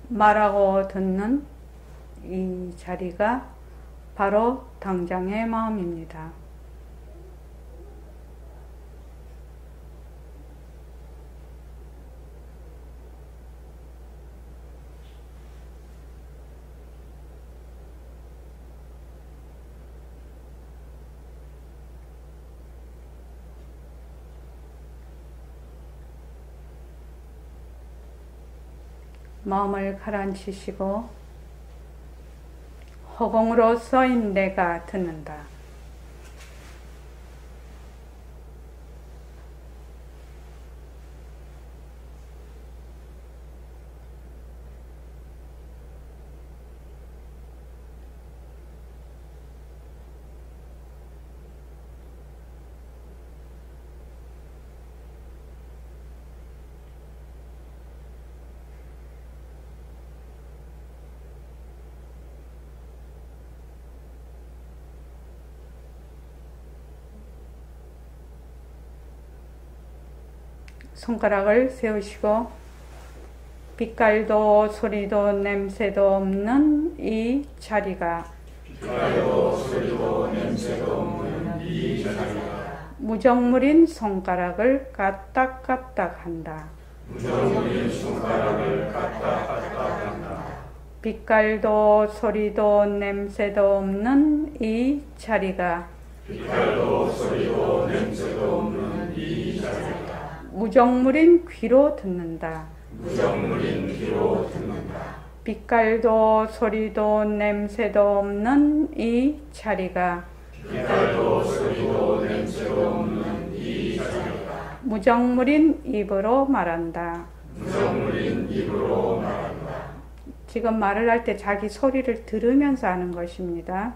말하고 듣는 이 자리가 바로 당장의 마음입니다. 마음을 가라앉히시고 허공으로 써인 내가 듣는다. 손가락을 세우시고 빛깔도 소리도 냄새도 없는 이 자리가 무정물인 손가락을 까딱까딱 한다. 빛깔도 소리도 냄새도 없는 이 자리가 무정물인 귀로 듣는다. 빛깔도 소리도 냄새도 없는 이 자리가 무정물인 입으로 말한다. 지금 말을 할 때 자기 소리를 들으면서 하는 것입니다.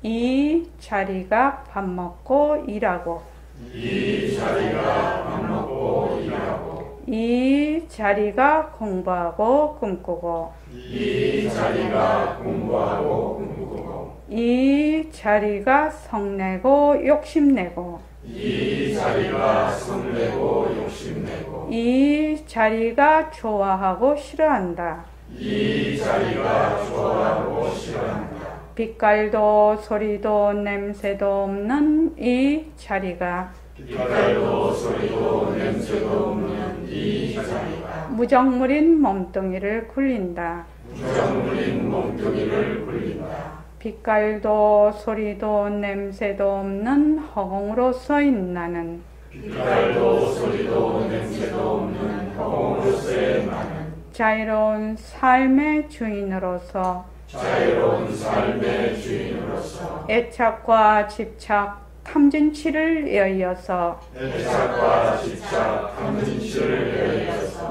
이 자리가 밥 먹고 일하고 이 자리가 공부하고 꿈꾸고 이 자리가 성내고 욕심내고 이 자리가 좋아하고 싫어한다. 빛깔도 소리도 냄새도 없는 이 자리가 무정물인 몸뚱이를 굴린다. 빛깔도 소리도 냄새도 없는 허공으로 써인 나는 자유로운 삶의 주인으로서 애착과 집착, 탐진치를 이어서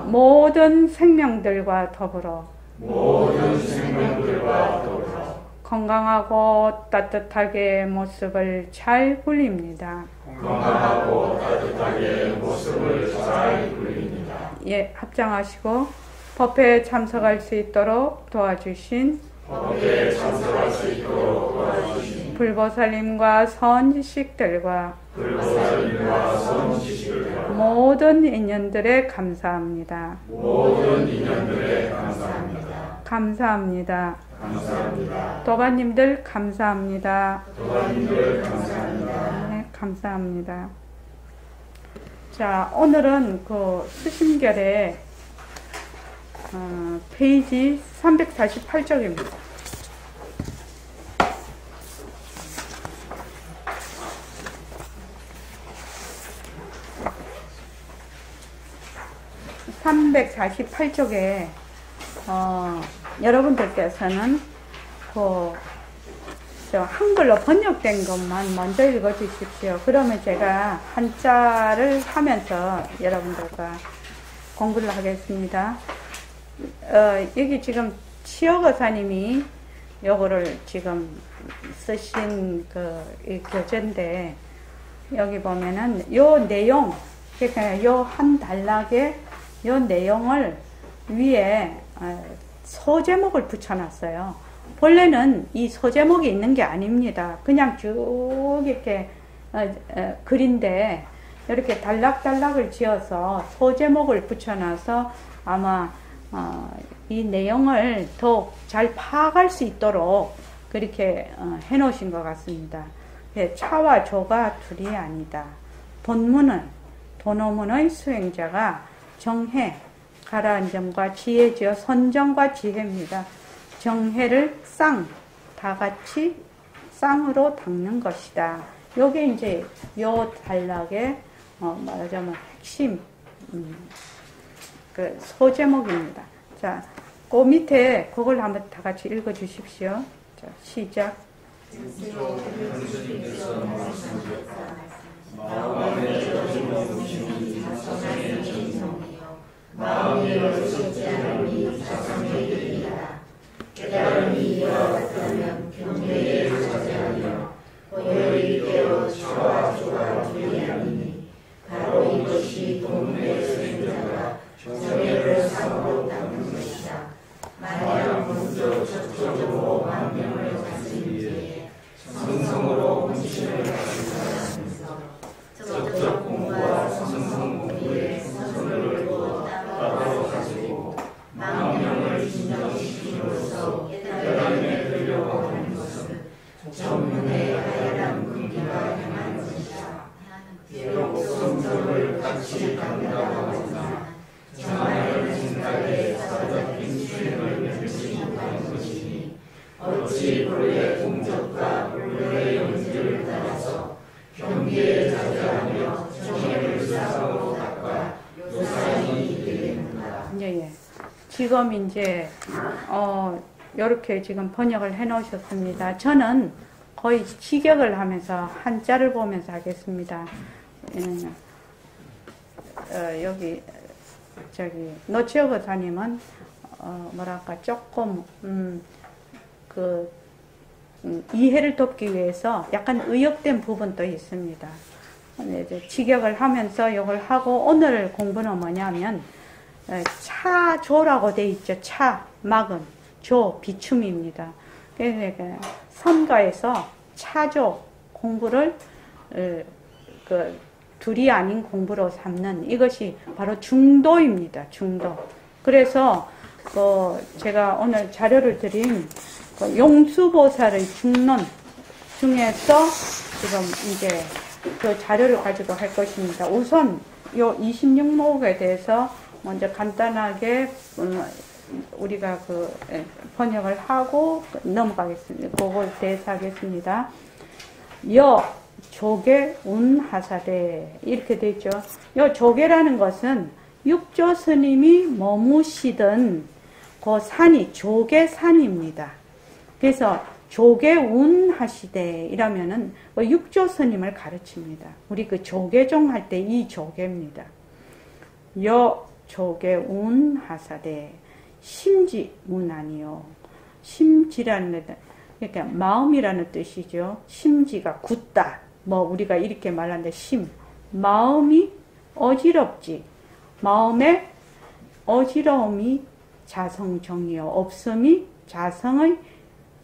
모든 생명들과 더불어 건강하고 따뜻하게 모습을 잘 굴립니다. 예, 합장하시고 법회에 참석할 수 있도록 도와주신 불보살님과 선지식들과 모든 인연들에 감사합니다. 감사합니다. 도반님들 감사합니다. 네, 감사합니다. 자, 오늘은 그 수심결의 페이지 348쪽입니다. (348쪽에) 여러분들께서는 한글로 번역된 것만 먼저 읽어 주십시오. 그러면 제가 한자를 하면서 여러분들과 공부를 하겠습니다. 여기 지금 치어거사님이 요거를 지금 쓰신 이 교재인데, 여기 보면은 요 내용, 그러니까 요 한 단락에 요 내용을 위에 소제목을 붙여놨어요. 본래는 이 소제목이 있는 게 아닙니다. 그냥 쭉 이렇게 글인데 이렇게 단락단락을 지어서 소제목을 붙여놔서 아마 이 내용을 더욱 잘 파악할 수 있도록 그렇게 해놓으신 것 같습니다. 차와 조가 둘이 아니다. 본문은 도노문의 수행자가 정해, 가라앉 점과 지혜지어 선정과 지혜입니다. 정해를 다 같이 쌍으로 닦는 것이다. 요게 이제 요 단락의 말하자면 핵심 그 소제목입니다. 자, 그 밑에 그걸 한번 다 같이 읽어 주십시오. 자, 시작. 마음이 어지럽지 않으니 자성의 길이다. 깨달음이 이와 같으면 경계에 자제하며 고열이 깨어 차와 조가 둘이 아니니 바로 이것이 동문의 수행자가 정해를 상으로 닦는 것이다. 만약 먼저 적적으로 만명을 가진 뒤에 성성으로 공신을 가진다면서 적적 공부와 성성 공부에 선을 두고 따로 가지고 망명을 진정시킴으로써 깨달음에 들려고 하는 것은 정문의 하얀 근기가 향한 것이다. 비록 성적을 같이 간다고 하지만 정하는 생각에 사로잡힌 수행을 맺지 못하는 것이니 어찌 불의 공적과 불의 영지를 따라서 경계에 자제하며 정해를 사고 닦아 요산이 있게 되는가. 예. 지금 이제 이렇게 지금 번역을 해 놓으셨습니다. 저는 거의 직역을 하면서 한자를 보면서 하겠습니다. 여기 저기 노치혁 의사님은 뭐랄까 조금 이해를 돕기 위해서 약간 의역된 부분도 있습니다. 이제 직역을 하면서 이걸 하고 오늘 공부는 뭐냐면 차조라고 돼 있죠. 차 막음 조 비춤입니다. 그래서 선가에서 차조 공부를 둘이 아닌 공부로 삼는 이것이 바로 중도입니다. 중도. 그래서 제가 오늘 자료를 드린 용수보살의 중론 중에서 지금 이제 그 자료를 가지고 할 것입니다. 우선 요 26목에 대해서 먼저 간단하게 우리가 번역을 하고 넘어가겠습니다. 그걸 대해서 하겠습니다. 조계 운하사대 이렇게 되어 있죠. 요 조계라는 것은 육조 스님이 머무시던 그 산이 조계산입니다. 그래서 조계 운하시대 이라면은 육조 스님을 가르칩니다. 우리 그 조계종 할 때 이 조계입니다. 조계 운하사대 심지 문아니요. 심지라는 그러니까 마음이라는 뜻이죠. 심지가 굳다. 우리가 이렇게 말하는데 마음이 어지럽지. 마음에 어지러움이 자성정이요. 없음이 자성의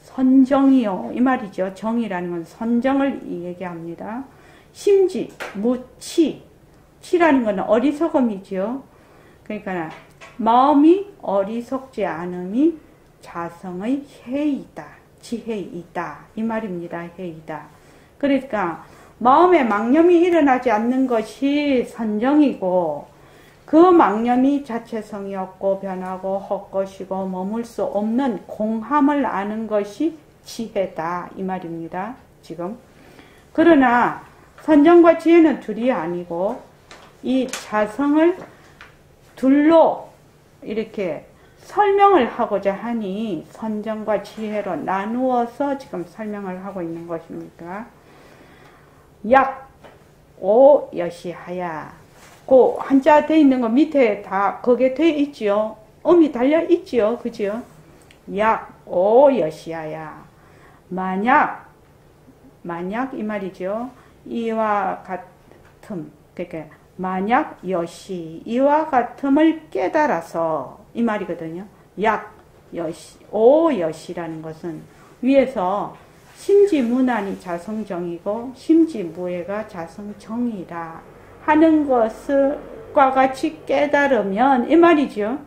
선정이요. 이 말이죠. 정이라는 건 선정을 얘기합니다. 심지, 무치. 치라는 건 어리석음이죠. 그러니까 마음이 어리석지 않음이 자성의 해이다. 지혜이다. 이 말입니다. 해이다. 그러니까 마음에 망념이 일어나지 않는 것이 선정이고 그 망념이 자체성이 없고 변하고 헛것이고 머물 수 없는 공함을 아는 것이 지혜다. 이 말입니다. 지금. 그러나 선정과 지혜는 둘이 아니고 이 자성을 둘로 이렇게 설명을 하고자 하니 선정과 지혜로 나누어서 지금 설명을 하고 있는 것입니까? 오여시하야. 그 한자 돼 있는 거 밑에 다 거기에 돼 있지요. 음이 달려 있지요. 그죠? 오여시하야. 만약 이 말이죠. 이와 같음. 그러니까 만약 여시 이와 같음을 깨달아서 이 말이거든요. 오여시라는 것은 위에서 심지무난이 자성정이고 심지무해가 자성정이라 하는 것과 같이 깨달으면 이 말이죠.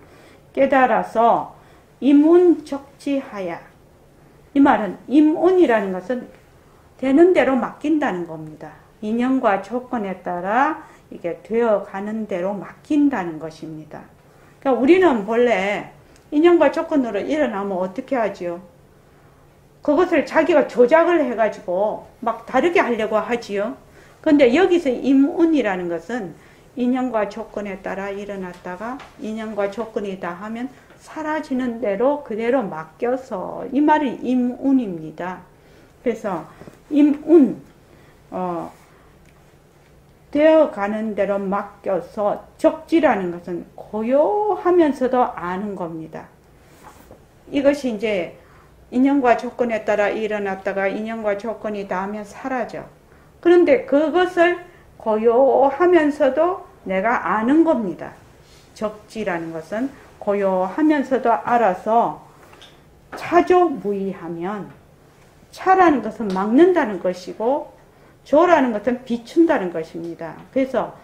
깨달아서 임운적지하야. 이 말은 임운이라는 것은 되는 대로 맡긴다는 겁니다. 인연과 조건에 따라 이게 되어가는 대로 맡긴다는 것입니다. 그러니까 우리는 본래 인연과 조건으로 일어나면 어떻게 하지요? 그것을 자기가 조작을 해가지고 막 다르게 하려고 하지요. 근데 여기서 임운이라는 것은 인연과 조건에 따라 일어났다가 인연과 조건이 다 하면 사라지는 대로 그대로 맡겨서, 이 말이 임운입니다. 그래서 임운, 되어가는 대로 맡겨서, 적지라는 것은 고요하면서도 아는 겁니다. 이것이 이제 인연과 조건에 따라 일어났다가 인연과 조건이 닿으면 사라져. 그런데 그것을 고요하면서도 내가 아는 겁니다. 적지라는 것은 고요하면서도 알아서 차조무의하면, 차라는 것은 막는다는 것이고 조라는 것은 비춘다는 것입니다. 그래서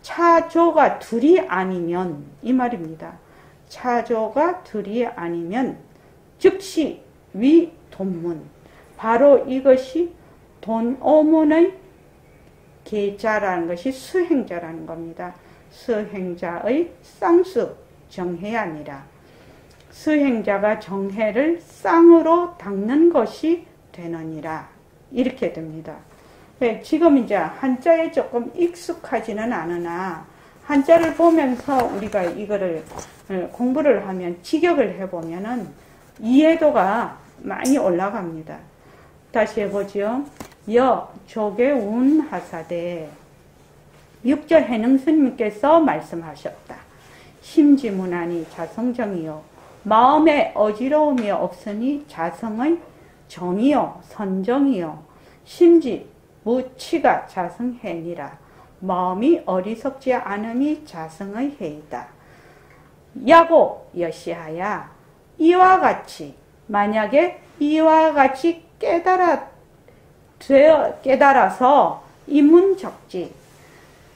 차조가 둘이 아니면, 이 말입니다. 차조가 둘이 아니면 즉시 위돈문, 바로 이것이 돈오문의 계자라는 것이 수행자라는 겁니다. 수행자의 쌍수 정해아니라, 수행자가 정해를 쌍으로 닦는 것이 되느니라, 이렇게 됩니다. 지금 이제 한자에 조금 익숙하지는 않으나 한자를 보면서 우리가 이거를 공부를 하면, 직역을 해보면은 이해도가 많이 올라갑니다. 다시 해보죠. 조계운 하사대, 육조 해능 스님께서 말씀하셨다. 심지문안이 자성정이요, 마음에 어지러움이 없으니 자성의 정이요 선정이요, 심지 무치가 자성해니라. 마음이 어리석지 않음이 자성의 해이다. 야고 여시하야, 이와 같이, 만약에 이와 같이 깨달아서 이문적지,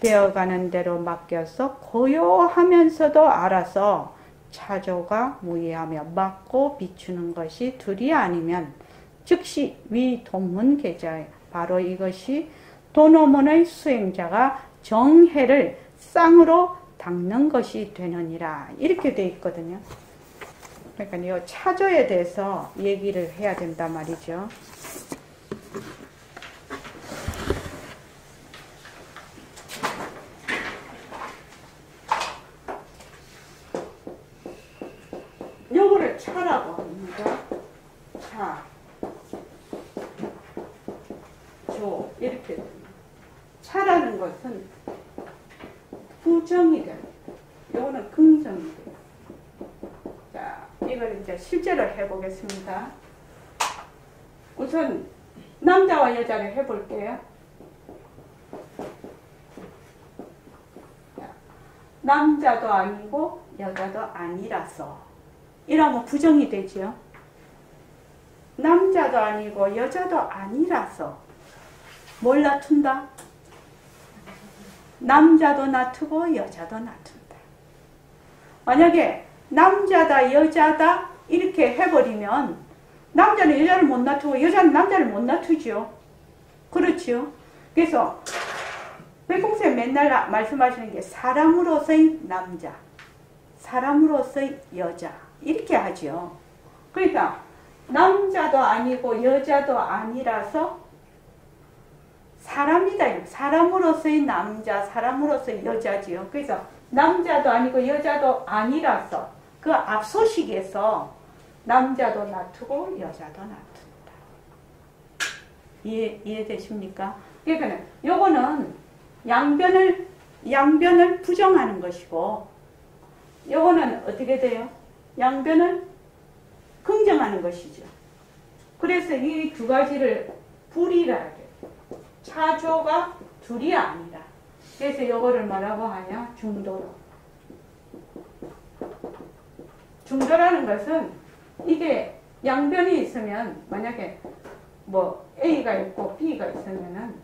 되어가는 대로 맡겨서 고요하면서도 알아서 차조가 무의하며 막고 비추는 것이 둘이 아니면 즉시 위돈문계자에, 바로 이것이 돈오문의 수행자가 정해를 쌍으로 닦는 것이 되느니라, 이렇게 되어 있거든요. 그러니까 이 차조에 대해서 얘기를 해야 된단 말이죠. 요거를 차라고 합니다. 차, 조, 이렇게 됩니다. 차라는 것은 부정이 됩니다. 요거는 긍정이 돼요. 자, 이걸 이제 실제로 해보겠습니다. 우선 남자와 여자를 해볼게요. 자, 남자도 아니고 여자도 아니라서, 이러면 부정이 되지요. 남자도 아니고 여자도 아니라서 뭘 놔둔다? 남자도 놔두고 여자도 놔둔다. 만약에 남자다 여자다 이렇게 해버리면 남자는 여자를 못 놔두고 여자는 남자를 못 놔두죠. 그렇죠. 그래서 백공생 맨날 말씀하시는 게 사람으로서의 남자, 사람으로서의 여자, 이렇게 하죠. 그러니까 남자도 아니고 여자도 아니라서 사람이다. 사람으로서의 남자, 사람으로서의 여자지요. 그래서 남자도 아니고 여자도 아니라서 그 앞소식에서 남자도 놔두고 여자도 놔둔다. 이해되십니까? 그러니까 요거는 양변을 부정하는 것이고, 요거는 어떻게 돼요? 양변을 긍정하는 것이죠. 그래서 이 두 가지를 불이라 해요. 차조가 둘이 아니라. 그래서 요거를 뭐라고 하냐? 중도로. 중도라는 것은 이게 양변이 있으면, 만약에 뭐 A가 있고 B가 있으면은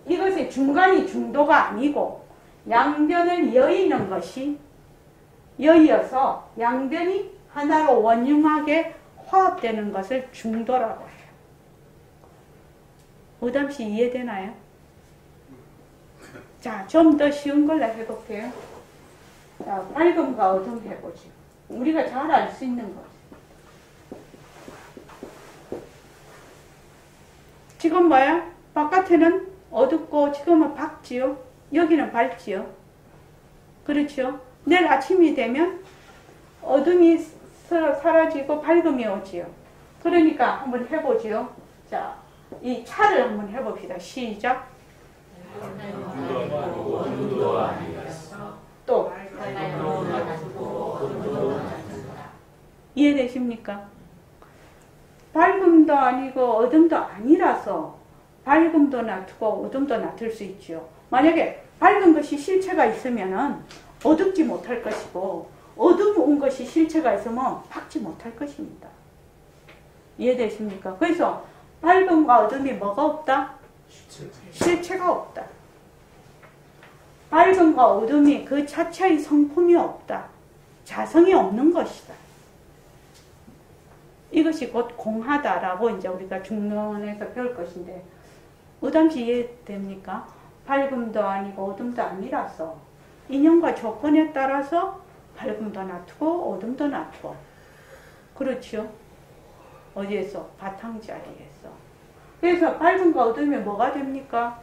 이것의 중간이 중도가 아니고 양변을 여의는 것이 여의어서 양변이 하나로 원흉하게 화합되는 것을 중도라고 해요. 의담씨 이해되나요? 자, 좀 더 쉬운 걸로 해볼게요. 자, 밝음과 어둠 해보죠. 우리가 잘 알 수 있는 것. 지금 뭐야? 바깥에는 어둡고 지금은 밝지요? 여기는 밝지요? 그렇죠? 내일 아침이 되면 어둠이 사라지고 밝음이 오지요. 그러니까 한번 해보지요. 자, 이 차를 한번 해봅시다. 시작. 또 이해되십니까? 밝음도 아니고 어둠도 아니라서 밝음도 놔두고 어둠도 놔둘 수 있죠. 만약에 밝은 것이 실체가 있으면은 어둡지 못할 것이고 어두운 것이 실체가 있으면 밝지 못할 것입니다. 이해되십니까? 그래서 밝음과 어둠이 뭐가 없다? 실체가 없다. 밝음과 어둠이 그 자체의 성품이 없다. 자성이 없는 것이다. 이것이 곧 공하다라고 이제 우리가 중론에서 배울 것인데, 의담시 이해됩니까? 밝음도 아니고 어둠도 아니라서 인연과 조건에 따라서 밝음도 놔두고 어둠도 놔두고, 그렇죠? 어디에서? 바탕자리에서. 그래서 밝음과 어둠이 뭐가 됩니까?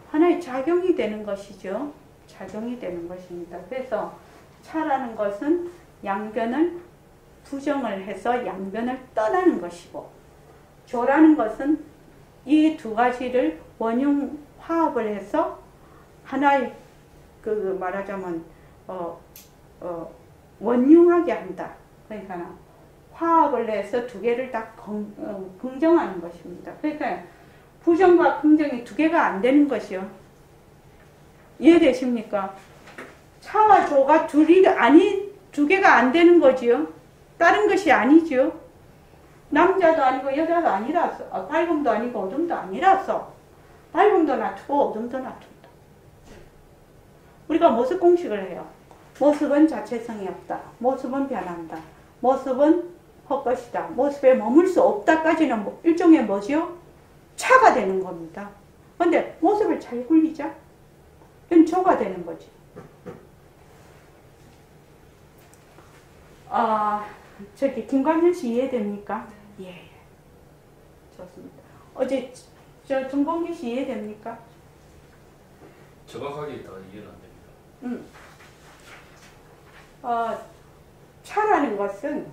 하나의 작용이 되는 것이죠. 작용이 되는 것입니다. 그래서 차라는 것은 양변을 부정을 해서 양변을 떠나는 것이고, 조라는 것은 이 두 가지를 원흉 화합을 해서 하나의 그 말하자면 원흉하게 한다. 그러니까 화합을 해서 두 개를 다 긍정하는 것입니다. 그러니까 부정과 긍정이 두 개가 안 되는 것이요. 이해되십니까? 차와 조가 두 개가 안 되는 거지요. 다른 것이 아니죠. 남자도 아니고 여자도 아니라서, 밝음도 아니고 어둠도 아니라서 밝음도 놔두고 어둠도 놔둔다. 우리가 모습 공식을 해요. 모습은 자체성이 없다. 모습은 변한다. 모습은 헛것이다. 모습에 머물 수 없다까지는 일종의 뭐지요? 차가 되는 겁니다. 근데 모습을 잘 굴리자. 그건 조가 되는 거지. 저기 김광현 씨 이해됩니까? 예. 좋습니다. 어제 저 정봉기 씨 이해됩니까? 정확하게 다 이해는 안 됩니다. 차라는 것은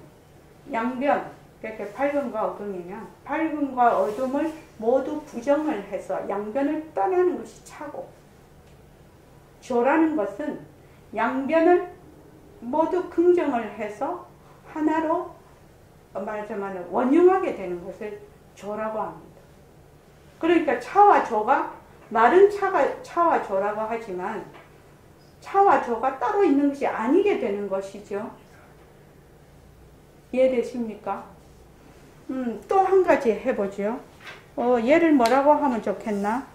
양변, 이렇게 밝음과 어둠이면 밝음과 어둠을 모두 부정을 해서 양변을 떠나는 것이 차고, 조라는 것은 양변을 모두 긍정을 해서 하나로 말하자면 원흉하게 되는 것을 조라고 합니다. 그러니까 차와 조가, 말은 차와 조라고 하지만 차와 조가 따로 있는 것이 아니게 되는 것이죠. 이해되십니까? 또 한 가지 해보죠. 얘를 뭐라고 하면 좋겠나?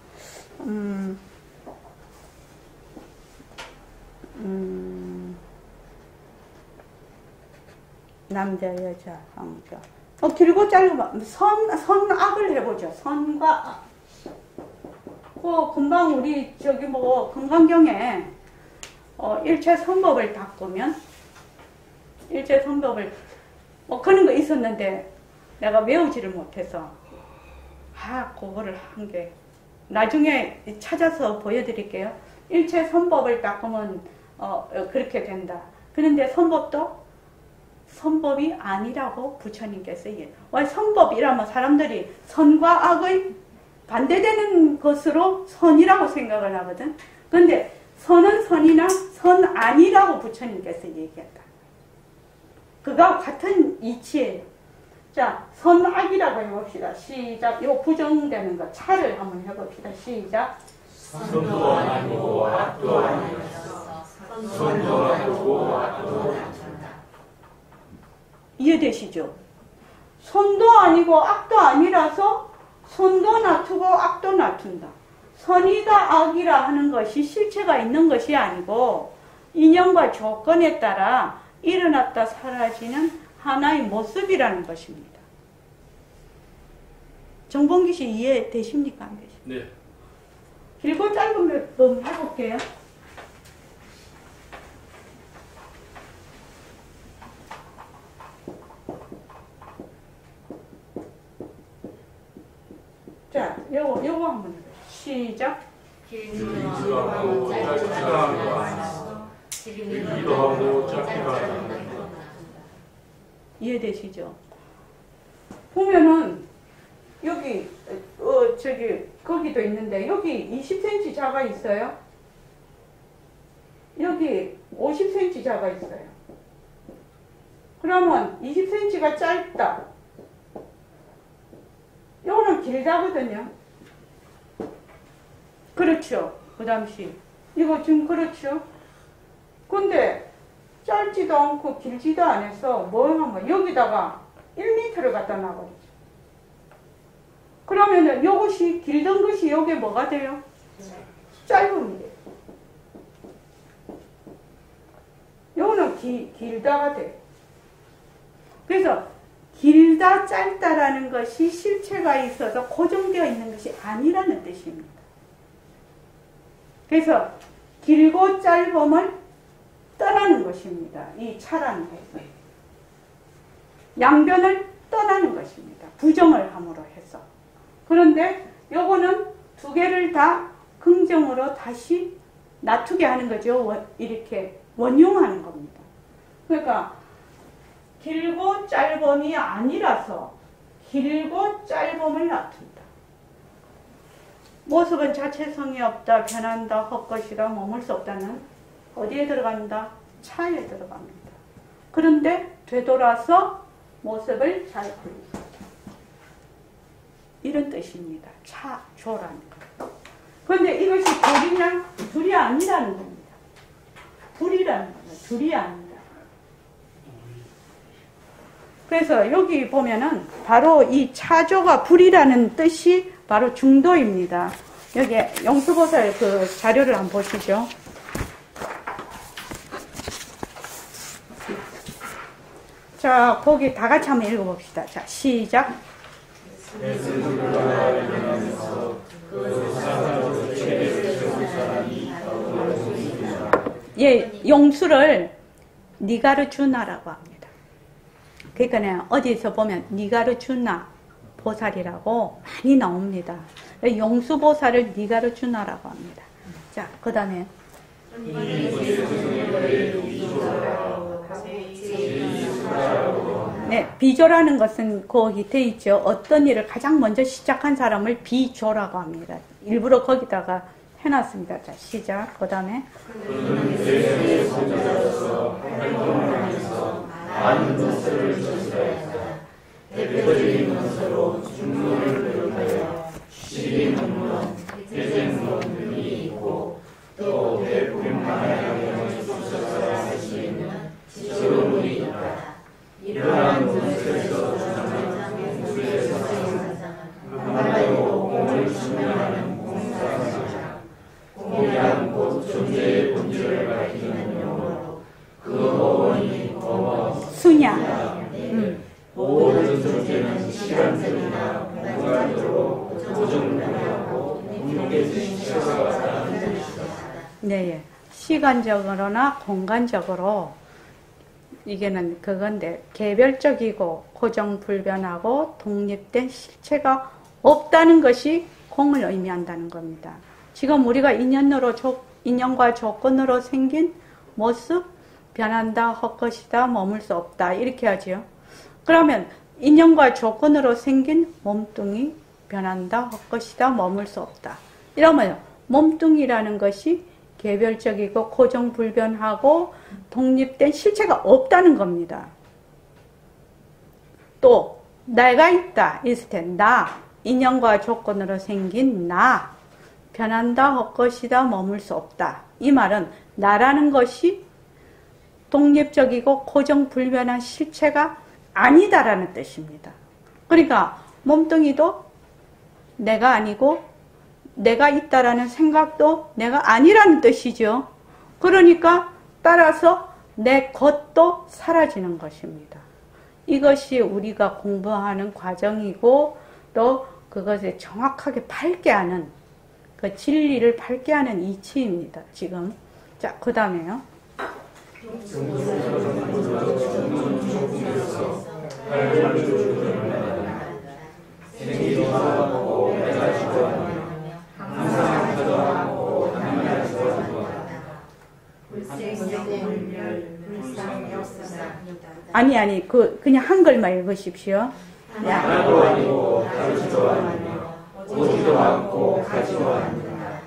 남자, 여자, 황자. 길고 짧으면 선악을 해보죠. 선과 악. 금방 우리 금강경에 일체선법을 닦으면 일체선법을 그런 거 있었는데 내가 외우지를 못해서 그거를 한 게 나중에 찾아서 보여드릴게요. 일체선법을 닦으면 그렇게 된다. 그런데 선법이 아니라고 부처님께서 선법이라면 사람들이 선과 악의 반대되는 것으로 선이라고 생각을 하거든. 근데 선은 선이나 선 아니라고 부처님께서 얘기했다. 그거와 같은 이치예요. 자, 선악이라고 해봅시다. 시작. 요 부정되는 거 차를 한번 해봅시다. 시작. 선도 아니고 악도 아니었어. 선도 아니고 악도 아니었다. 이해되시죠? 선도 아니고 악도 아니라서 선도 놔두고 악도 놔둔다. 선이다 악이라 하는 것이 실체가 있는 것이 아니고 인연과 조건에 따라 일어났다 사라지는 하나의 모습이라는 것입니다. 정봉기 씨 이해되십니까? 안 되십니까? 네. 길고 짧은 거 해볼게요. 자, 요거 한번 해봐요. 시작. 길기도 하고 짧기도 하고 길기도 하고 짧기도 하고. 이해되시죠? 보면은 여기 거기도 있는데 여기 20cm 자가 있어요. 여기 50cm 자가 있어요. 그러면 20cm가 짧다. 요거는 길다거든요. 그렇죠. 그 당시 이거 지금 그렇죠. 근데 짧지도 않고 길지도 않아서 뭐 하면 여기다가 1m를 갖다 놔버리죠. 그러면은 요것이 길던 것이 요게 뭐가 돼요? 짧음이 돼요. 요거는 길다가 돼요. 그래서 길다 짧다라는 것이 실체가 있어서 고정되어 있는 것이 아니라는 뜻입니다. 그래서 길고 짧음을 떠나는 것입니다. 이 차라는 것은 양변을 떠나는 것입니다. 부정을 함으로 해서. 그런데 요거는 두 개를 다 긍정으로 다시 놔두게 하는 거죠. 이렇게 원용하는 겁니다. 그러니까 길고 짧음이 아니라서 길고 짧음을 놔둔다. 모습은 자체성이 없다, 변한다, 헛것이다, 머물 수 없다는 어디에 들어간다? 차에 들어갑니다. 그런데 되돌아서 모습을 잘 보인다. 이런 뜻입니다. 차조라는 것. 그런데 이것이 둘이 아니라는 겁니다. 둘이라는 겁니다. 둘이 아니다. 그래서 여기 보면은 바로 이 차조가 불이라는 뜻이 바로 중도입니다. 여기 영수보살 그 자료를 한번 보시죠. 자, 거기 다 같이 한번 읽어봅시다. 자, 시작. 예, 용수를 니가르주나라고 합니다. 그러니까 어디서 보면 니가르주나 보살이라고 많이 나옵니다. 용수보살을 니가르주나라고 합니다. 자, 그 다음에 네, 비조라는 것은 거기 돼 있죠. 어떤 일을 가장 먼저 시작한 사람을 비조라고 합니다. 일부러 거기다가 해놨습니다. 자, 시작. 그 다음에 많은 것을 전수하였다. 대표적인 것으로 중문을 비롯하여 시비문문, 대쟁문 등이 있고 또 대부분만의 영을 주셔서 할 수 있는 지조문이 있다. 이러한 문서에서 주장한 공수에서 하나요 공을 증명하는 공사상 공이란 곧 존재의 본질을 밝히는 용어로 그 어원이 수냐. 모든 존재는 시간적이나 공간적으로 고정되고 능력의 실체가 같다는 뜻이다. 네, 시간적으로나 공간적으로 이게는 그건데 개별적이고 고정불변하고 독립된 실체가 없다는 것이 공을 의미한다는 겁니다. 지금 우리가 인연과 조건으로 생긴 모습, 변한다, 헛것이다, 머물 수 없다 이렇게 하죠. 그러면 인연과 조건으로 생긴 몸뚱이, 변한다, 헛것이다, 머물 수 없다. 이러면 몸뚱이라는 것이 개별적이고 고정불변하고 독립된 실체가 없다는 겁니다. 또 내가 있다 있을 때 나, 인연과 조건으로 생긴 나, 변한다, 헛것이다, 머물 수 없다. 이 말은 나라는 것이 독립적이고 고정불변한 실체가 아니다라는 뜻입니다. 그러니까 몸뚱이도 내가 아니고 내가 있다라는 생각도 내가 아니라는 뜻이죠. 그러니까 따라서 내 것도 사라지는 것입니다. 이것이 우리가 공부하는 과정이고 또 그것을 정확하게 밝게 하는 그 진리를 밝게 하는 이치입니다. 지금. 자, 그 다음에요. 아니, 그냥 한글만 읽으십시오. 하나도 아니고 다르지도 않으며 오지도 않고 가지도 않는다.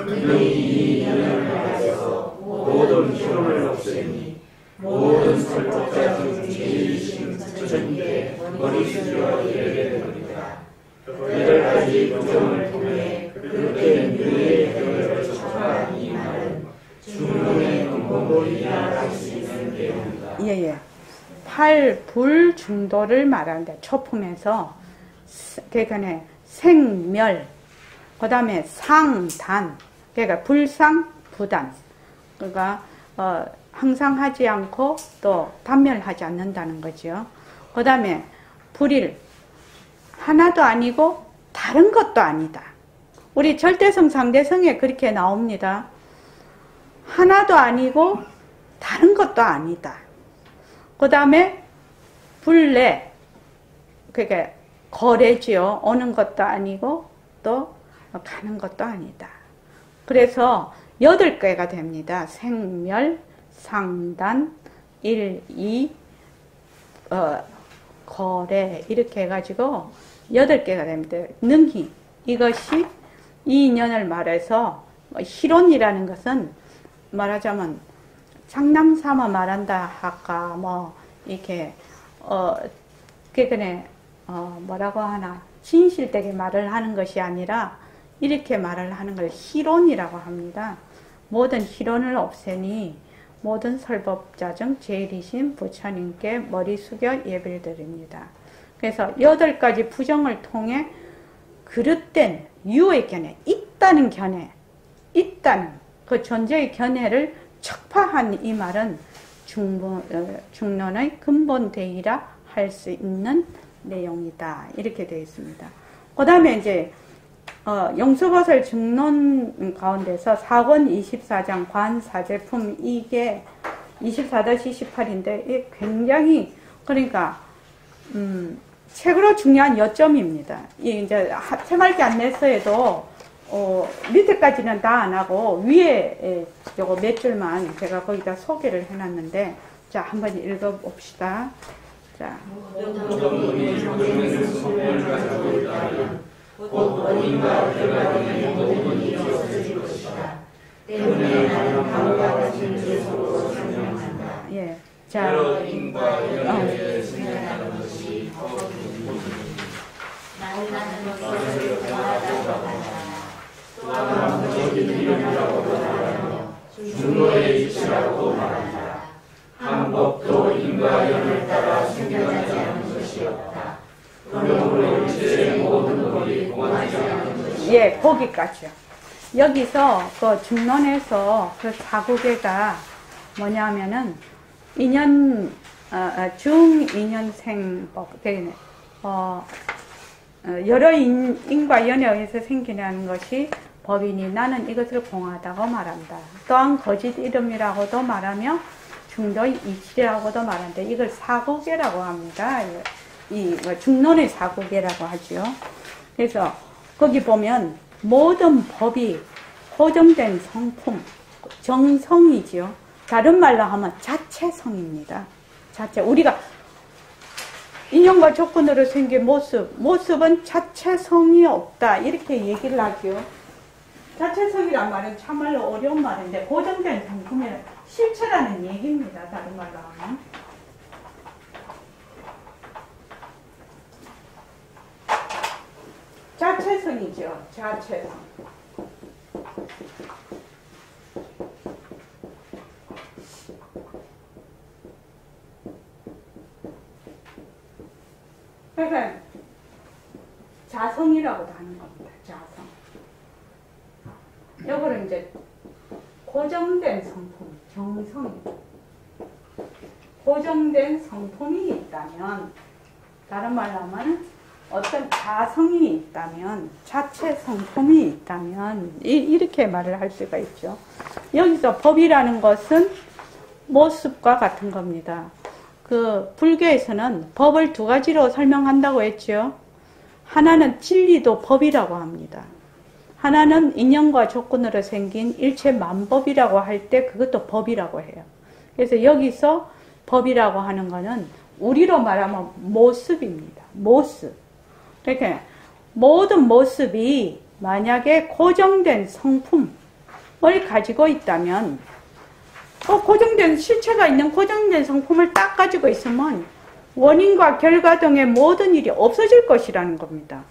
능히 이 인연을 말해서 모든 희롱을 없애니 모든 설법자 중 제일이신 부처님께 머리 숙여 예배를 드립니다. 여덟 가지 부정을 통해 그렇게 유의 해결을 촉구한 이 말은 중론의 근본으로 이해할 수 있는 내용입니다. 예. 팔불중도를 말하는데 초품에서 그러니까 생멸, 그 다음에 상단, 그러니까 불상, 부단, 그러니까 항상 하지 않고 또 단멸하지 않는다는 거죠. 그 다음에 불일, 하나도 아니고 다른 것도 아니다. 우리 절대성 상대성에 그렇게 나옵니다. 하나도 아니고 다른 것도 아니다. 그 다음에 불내, 그게 거래지요. 오는 것도 아니고 또 가는 것도 아니다. 그래서 8개가 됩니다. 생멸, 상단, 일이, 거래 이렇게 해가지고 8개가 됩니다. 능히 이것이 이 인연을 말해서 희론이라는 것은 말하자면 장남삼아 말한다 할까 이렇게 그전에 뭐라고 하나 진실되게 말을 하는 것이 아니라 이렇게 말을 하는 걸 희론이라고 합니다. 모든 희론을 없애니 모든 설법자 중 제일이신 부처님께 머리 숙여 예배를 드립니다. 그래서 8가지 부정을 통해 그릇된 유의 견해, 있다는 견해, 있다는 그 존재의 견해를 척파한 이 말은 중론의 근본되이라 할 수 있는 내용이다. 이렇게 되어 있습니다. 그 다음에 이제 용수보살 중론 가운데서 4권 24장 관사제품 이게 24-28인데 굉장히 그러니까 책으로 중요한 요점입니다. 이제 새말기 안내서에도 밑에까지는 다 안 하고 위에 요거 몇 줄만 제가 거기다 소개를 해놨는데 자 한번 읽어봅시다. 자. 어딘가 결과되는 모든 없어질 것이다. 때문에 나는 다음과 같은 뜻으로 설명한다. 예. 자. 인과 연애를 생각하는 것이 더 나는 것을 대화하다고 한다. 또한 거짓 이름이라고 말하며 중로의 이치라고 말한다. 한 법도 인과 연을 따라 생겨나지 않는 것이 없다. 그러므로 일체의 모든 법이 공하지 않는 것이 예, 거기까지요. 여기서 그 중론에서 그 사구계가 뭐냐면은 중인연생법, 여러 인과 연에 의해서 생기는 것이 법이니 나는 이것을 공하다고 말한다. 또한 거짓 이름이라고도 말하며 중도의 이치라고도 말한다. 이걸 사구계라고 합니다. 이 중론의 사구계라고 하죠. 그래서 거기 보면 모든 법이 고정된 성품, 정성이지요. 다른 말로 하면 자체성입니다. 자체. 우리가 인연과 조건으로 생긴 모습은 자체성이 없다. 이렇게 얘기를 하죠. 자체성이란 말은 참말로 어려운 말인데 고정된 성품이 실체라는 얘기입니다. 다른 말로 하면. 자체성이죠. 자체성. 그러니까 자성이라고도 하는 겁니다. 자성. 이거를 이제 고정된 성품, 정성. 고정된 성품이 있다면, 다른 말로 하면 어떤 자성이 있다면, 자체 성품이 있다면, 이렇게 말을 할 수가 있죠. 여기서 법이라는 것은 모습과 같은 겁니다. 그 불교에서는 법을 두 가지로 설명한다고 했죠. 하나는 진리도 법이라고 합니다. 하나는 인연과 조건으로 생긴 일체 만법이라고 할 때 그것도 법이라고 해요. 그래서 여기서 법이라고 하는 것은 우리로 말하면 모습입니다. 모습. 그러니까 모든 모습이 만약에 고정된 성품을 가지고 있다면, 고정된 실체가 있는 고정된 성품을 딱 가지고 있으면 원인과 결과 등의 모든 일이 없어질 것이라는 겁니다.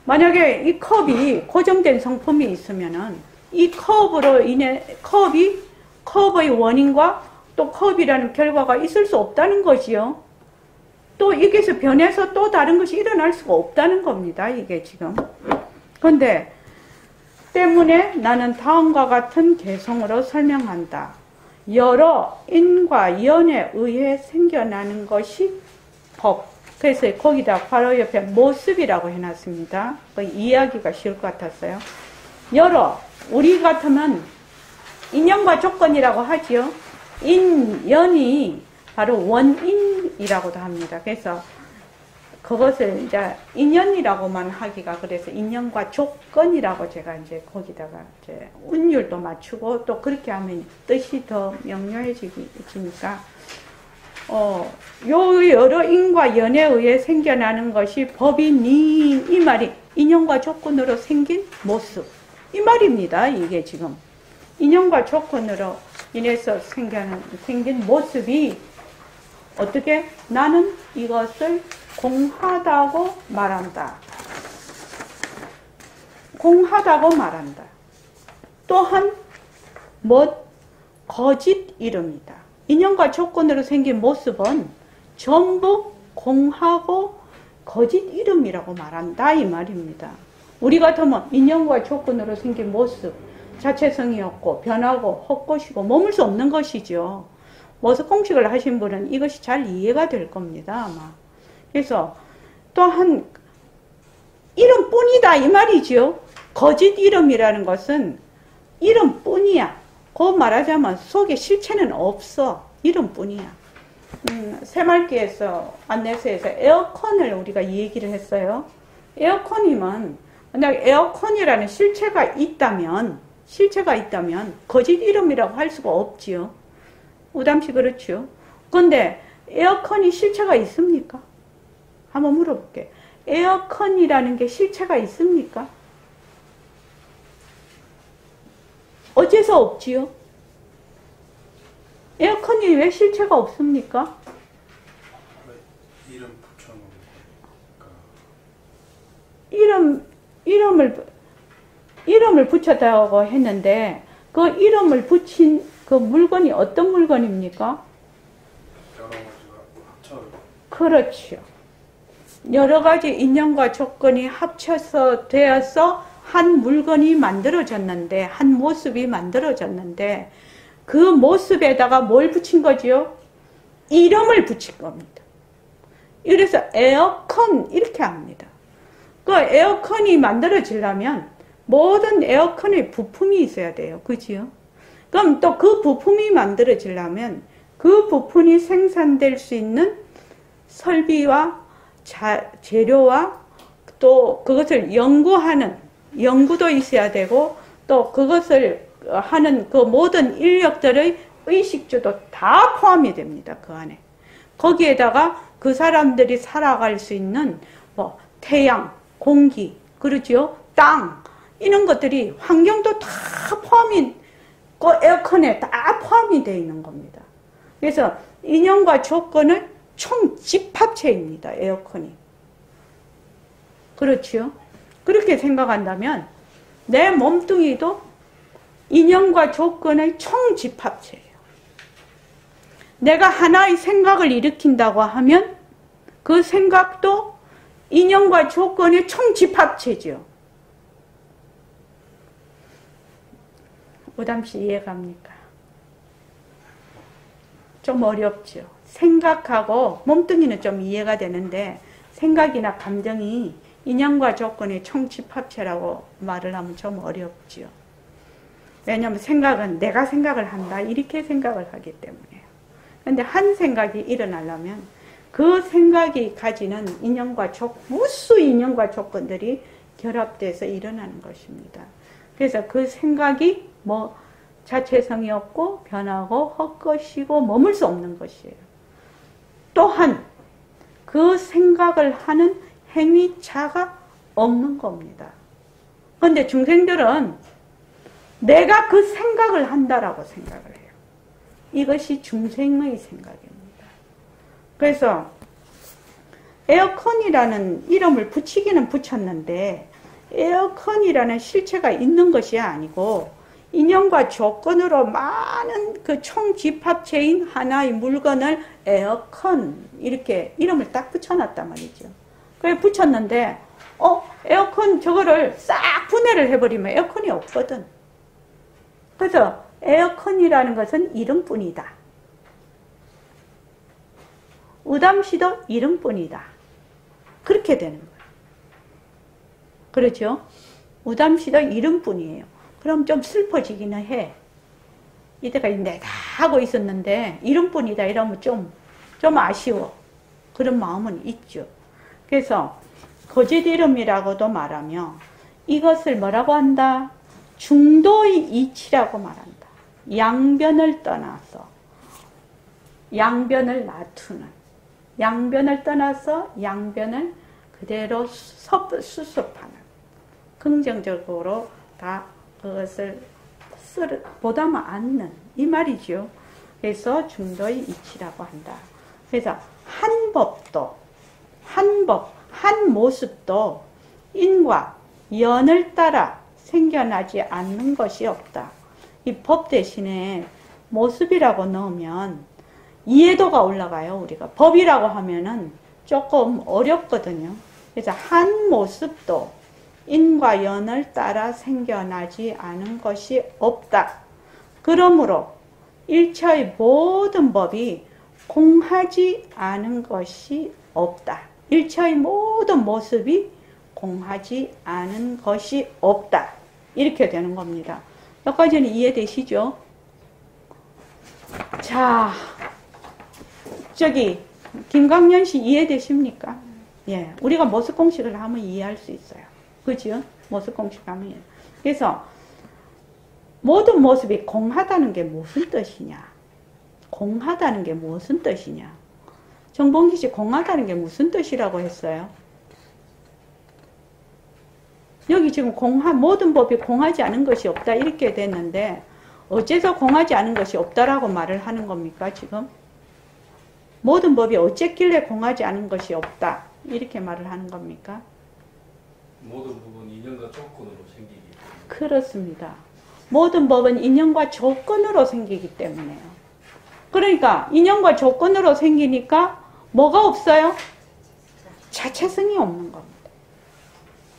만약에 이 컵이 고정된 성품이 있으면은 이 컵으로 인해 컵의 원인과 또 컵이라는 결과가 있을 수 없다는 것이요. 또 여기서 변해서 또 다른 것이 일어날 수가 없다는 겁니다. 이게 지금. 그런데 때문에 나는 다음과 같은 개성으로 설명한다. 여러 인과 연에 의해 생겨나는 것이 법. 그래서 거기다 바로 옆에 모습이라고 해놨습니다. 이해하기가 쉬울 것 같았어요. 여러, 우리 같으면 인연과 조건이라고 하지요. 인연이 바로 원인이라고도 합니다. 그래서 그것을 이제 인연이라고만 하기가 그래서 인연과 조건이라고 제가 이제 거기다가 이제 운율도 맞추고 또 그렇게 하면 뜻이 더 명료해지니까 요 여러 인과 연에 의해 생겨나는 것이 법이니 이 말이 인연과 조건으로 생긴 모습 이 말입니다. 이게 지금 인연과 조건으로 인해서 생긴 모습이 어떻게 나는 이것을 공하다고 말한다. 공하다고 말한다. 또한 거짓 이름이다. 인연과 조건으로 생긴 모습은 전부 공하고 거짓 이름이라고 말한다 이 말입니다. 우리 같으면 인연과 조건으로 생긴 모습 자체성이 없고 변하고 헛것이고 머물 수 없는 것이죠. 모습 공식을 하신 분은 이것이 잘 이해가 될 겁니다 아마. 그래서 또한 이름뿐이다 이 말이죠. 거짓 이름이라는 것은 이름뿐이야. 그 말하자면 속에 실체는 없어. 이름뿐이야. 새말기에서 안내서에서 에어컨을 우리가 얘기를 했어요. 에어컨이면 만약 에어컨이라는 실체가 있다면 거짓 이름이라고 할 수가 없지요. 우담시 그렇죠. 그런데 에어컨이 실체가 있습니까? 한번 물어볼게. 에어컨이라는 게 실체가 있습니까? 어째서 없지요? 에어컨이 왜 실체가 없습니까? 이름 붙여놓은 거니까. 이름을 붙였다고 했는데 그 이름을 붙인 그 물건이 어떤 물건입니까? 여러 가지가 합쳐. 그렇죠. 여러 가지 인연과 조건이 합쳐서 되어서 한 물건이 만들어졌는데, 한 모습이 만들어졌는데, 그 모습에다가 뭘 붙인 거지요? 이름을 붙인 겁니다. 그래서 에어컨 이렇게 합니다. 그 에어컨이 만들어지려면 모든 에어컨의 부품이 있어야 돼요. 그지요? 그럼 또 그 부품이 만들어지려면 그 부품이 생산될 수 있는 설비와 재료와 또 그것을 연구하는 연구도 있어야 되고 또 그것을 하는 그 모든 인력들의 의식주도 다 포함이 됩니다. 그 안에. 거기에다가 그 사람들이 살아갈 수 있는 뭐 태양, 공기, 그렇죠? 땅 이런 것들이 환경도 다 포함이 그 에어컨에 다 포함이 되어 있는 겁니다. 그래서 인연과 조건을 총 집합체입니다. 에어컨이. 그렇죠? 그렇게 생각한다면 내 몸뚱이도 인연과 조건의 총 집합체예요. 내가 하나의 생각을 일으킨다고 하면 그 생각도 인연과 조건의 총 집합체죠. 오담씨 이해갑니까? 좀 어렵죠. 생각하고 몸뚱이는 좀 이해가 되는데 생각이나 감정이 인연과 조건의 총집합체라고 말을 하면 좀 어렵죠. 왜냐하면 생각은 내가 생각을 한다 이렇게 생각을 하기 때문에요. 그런데 한 생각이 일어나려면 그 생각이 가지는 무수 인연과 조건들이 결합돼서 일어나는 것입니다. 그래서 그 생각이 자체성이 없고 변하고 헛것이고 머물 수 없는 것이에요. 또한 그 생각을 하는 행위자가 없는 겁니다. 그런데 중생들은 내가 그 생각을 한다라고 생각을 해요. 이것이 중생의 생각입니다. 그래서 에어컨이라는 이름을 붙이기는 붙였는데 에어컨이라는 실체가 있는 것이 아니고 인연과 조건으로 많은 그 총집합체인 하나의 물건을 에어컨 이렇게 이름을 딱 붙여놨단 말이죠. 그래 붙였는데 에어컨 저거를 싹 분해를 해버리면 에어컨이 없거든. 그래서 에어컨이라는 것은 이름뿐이다. 의담시도 이름뿐이다. 그렇게 되는 거예요. 그렇죠? 의담시도 이름뿐이에요. 그럼 좀 슬퍼지기는 해. 이때가 내가 하고 있었는데 이름뿐이다 이러면 좀 아쉬워. 그런 마음은 있죠. 그래서 거짓 이름이라고도 말하며 이것을 뭐라고 한다? 중도의 이치라고 말한다. 양변을 떠나서 양변을 놔두는 양변을 떠나서 양변을 그대로 수습하는 긍정적으로 다 그것을 보다만 않는 이 말이죠. 그래서 중도의 이치라고 한다. 그래서 한 법도 한 모습도 인과 연을 따라 생겨나지 않는 것이 없다. 이 법 대신에 모습이라고 넣으면 이해도가 올라가요. 우리가 법이라고 하면은 조금 어렵거든요. 그래서 한 모습도 인과 연을 따라 생겨나지 않은 것이 없다. 그러므로 일체의 모든 법이 공하지 않은 것이 없다. 일체의 모든 모습이 공하지 않은 것이 없다. 이렇게 되는 겁니다. 여기까지는 이해되시죠? 자, 김광년 씨 이해되십니까? 예, 우리가 모습 공식을 하면 이해할 수 있어요. 그죠? 모습 공식 하면. 그래서 모든 모습이 공하다는 게 무슨 뜻이냐? 공하다는 게 무슨 뜻이냐? 정봉기 씨 공하다는 게 무슨 뜻이라고 했어요? 여기 지금 모든 법이 공하지 않은 것이 없다 이렇게 됐는데 어째서 공하지 않은 것이 없다라고 말을 하는 겁니까 지금? 모든 법이 어쨌길래 공하지 않은 것이 없다 이렇게 말을 하는 겁니까? 모든 부분 인연과 조건으로 생기기 때문에. 그렇습니다. 모든 법은 인연과 조건으로 생기기 때문에요. 그러니까 인연과 조건으로 생기니까 뭐가 없어요? 자체성이 없는 겁니다.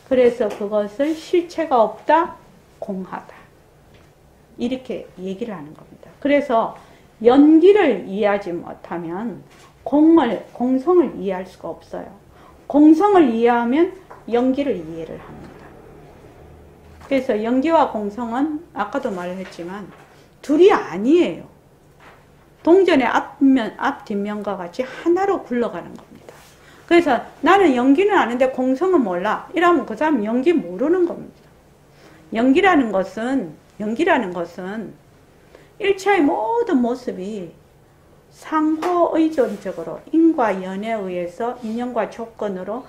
그래서 그것을 실체가 없다, 공하다. 이렇게 얘기를 하는 겁니다. 그래서 연기를 이해하지 못하면 공성을 이해할 수가 없어요. 공성을 이해하면 연기를 이해를 합니다. 그래서 연기와 공성은 아까도 말을 했지만 둘이 아니에요. 동전의 앞 뒷면과 같이 하나로 굴러가는 겁니다. 그래서 나는 연기는 아는데 공성은 몰라. 이러면 그 사람은 연기 모르는 겁니다. 연기라는 것은 일체의 모든 모습이 상호의존적으로 인과 연에 의해서 인연과 조건으로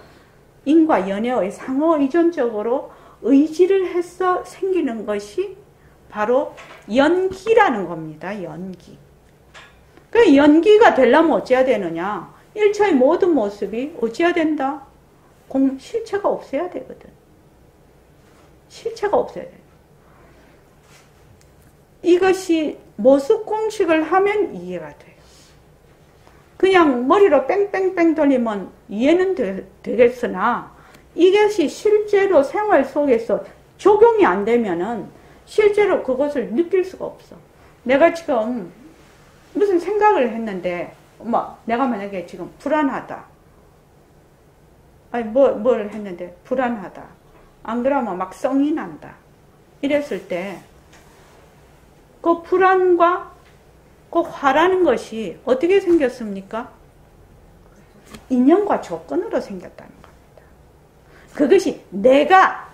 인과 연에 의해 상호의존적으로 의지를 해서 생기는 것이 바로 연기라는 겁니다. 연기. 그 연기가 되려면 어찌해야 되느냐? 일체의 모든 모습이 어찌해야 된다? 실체가 없어야 되거든. 실체가 없어야 돼. 이것이 모습 공식을 하면 이해가 돼요. 그냥 머리로 뺑뺑뺑 돌리면 이해는 되겠으나 이것이 실제로 생활 속에서 적용이 안 되면은 실제로 그것을 느낄 수가 없어. 내가 지금 무슨 생각을 했는데, 내가 만약에 지금 불안하다. 아니, 뭘 했는데, 불안하다. 안 그러면 막 성이 난다. 이랬을 때, 그 불안과 그 화라는 것이 어떻게 생겼습니까? 인연과 조건으로 생겼다는 겁니다. 그것이 내가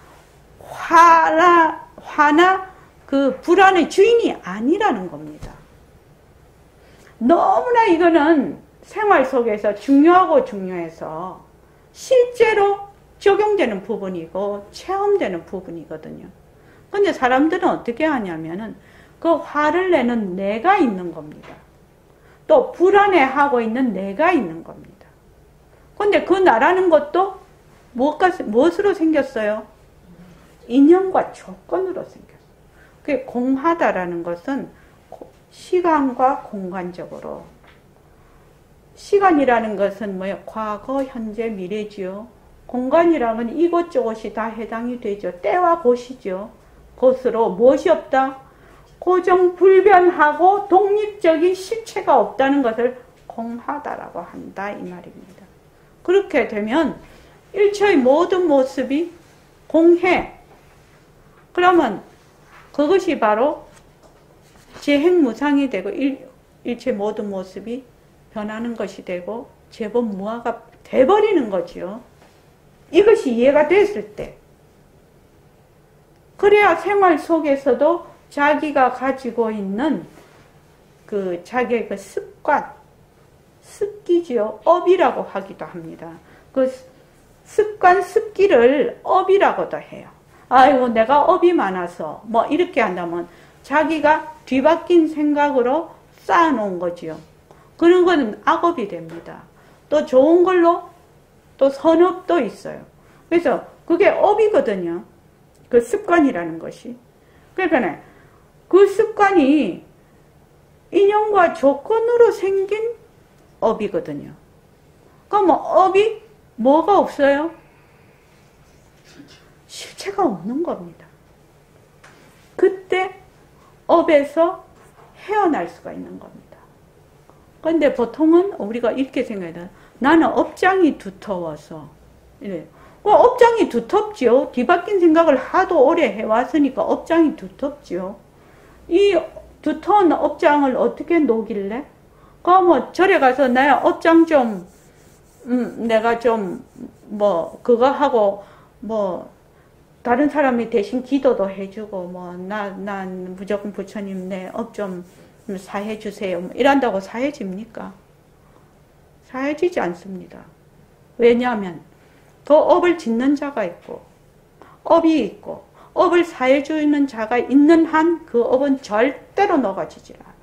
화나 그 불안의 주인이 아니라는 겁니다. 너무나 이거는 생활 속에서 중요하고 중요해서 실제로 적용되는 부분이고 체험되는 부분이거든요. 근데 사람들은 어떻게 하냐면은 그 화를 내는 내가 있는 겁니다. 또 불안해하고 있는 내가 있는 겁니다. 근데 그 나라는 것도 무엇으로 생겼어요? 인연과 조건으로 생겼어요. 그게 공하다라는 것은 시간과 공간적으로, 시간이라는 것은 뭐예요? 과거, 현재, 미래지요. 공간이라면 이곳저곳이 다 해당이 되죠. 때와 곳이죠. 곳으로 무엇이 없다? 고정불변하고 독립적인 실체가 없다는 것을 공하다라고 한다 이 말입니다. 그렇게 되면 일체의 모든 모습이 공해. 그러면 그것이 바로 재행무상이 되고 일체 모든 모습이 변하는 것이 되고 재범무화가 돼버리는 거지요. 이것이 이해가 됐을 때 그래야 생활 속에서도 자기가 가지고 있는 그 자기의 그 습관, 습기지요. 업이라고 하기도 합니다. 그 습관, 습기를 업이라고도 해요. 아이고 내가 업이 많아서 뭐 이렇게 한다면 자기가 뒤바뀐 생각으로 쌓아놓은 거지요. 그런 거는 악업이 됩니다. 또 좋은 걸로 또 선업도 있어요. 그래서 그게 업이거든요. 그 습관이라는 것이. 그러니까 그 습관이 인연과 조건으로 생긴 업이거든요. 그럼 업이 뭐가 없어요? 실체가 없는 겁니다. 그때 업에서 헤어날 수가 있는 겁니다. 그런데 보통은 우리가 이렇게 생각해요. 나는 업장이 두터워서 이래요. 업장이 두텁죠. 뒤바뀐 생각을 하도 오래 해왔으니까 업장이 두텁죠. 이 두터운 업장을 어떻게 녹일래? 뭐 절에 가서 내 업장 좀 내가 좀 뭐 그거 하고 뭐 다른 사람이 대신 기도도 해주고 뭐 난 무조건 부처님 내 업 좀 사해 주세요. 뭐 이런다고 사해집니까? 사해지지 않습니다. 왜냐하면 그 업을 짓는 자가 있고 업이 있고 업을 사해주는 자가 있는 한 그 업은 절대로 녹아지질 않아.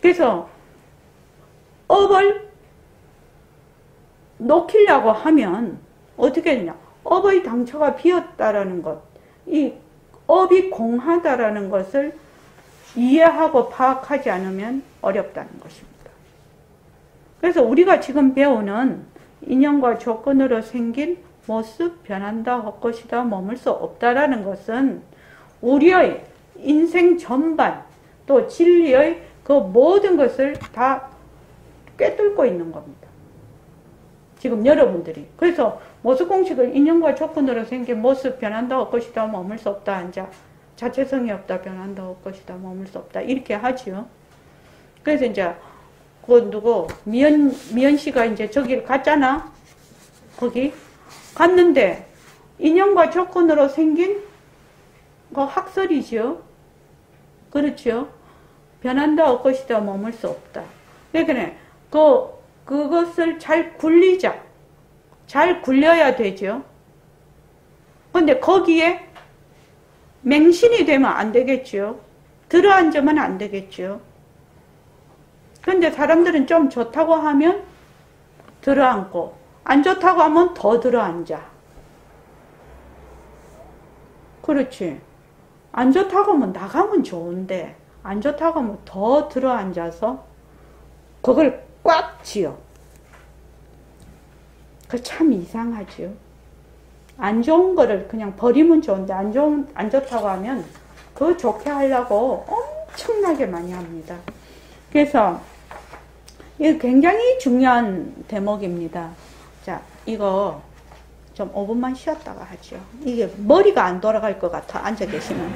그래서 업을 녹이려고 하면 어떻게 되냐? 업의 당초가 비었다라는 것, 이 업이 공하다라는 것을 이해하고 파악하지 않으면 어렵다는 것입니다. 그래서 우리가 지금 배우는 인연과 조건으로 생긴 모습 변한다, 헛것이다, 머물 수 없다라는 것은 우리의 인생 전반 또 진리의 그 모든 것을 다 꿰뚫고 있는 겁니다. 지금 여러분들이. 그래서 모습공식을 인연과 조건으로 생긴 모습 변한다, 헛것이다, 머물 수 없다, 앉아. 자체성이 없다, 변한다, 헛것이다, 머물 수 없다. 이렇게 하지요. 그래서 이제 그 미연 씨가 이제 저기를 갔잖아. 거기 갔는데 인연과 조건으로 생긴 그 학설이죠. 그렇죠. 변한다, 헛것이다, 머물 수 없다. 그러니까 그것을 잘 굴리자. 잘 굴려야 되죠. 근데 거기에 맹신이 되면 안 되겠죠. 들어앉으면 안 되겠죠. 근데 사람들은 좀 좋다고 하면 들어앉고 안 좋다고 하면 더 들어앉아. 그렇지. 안 좋다고 하면 나가면 좋은데 안 좋다고 하면 더 들어앉아서 그걸 꽉 쥐어. 그 참 이상하죠. 안 좋은 거를 그냥 버리면 좋은데 안 좋다고 하면 그 좋게 하려고 엄청나게 많이 합니다. 그래서 이거 굉장히 중요한 대목입니다. 자, 이거 좀 5분만 쉬었다가 하죠. 이게 머리가 안 돌아갈 것 같아 앉아 계시면.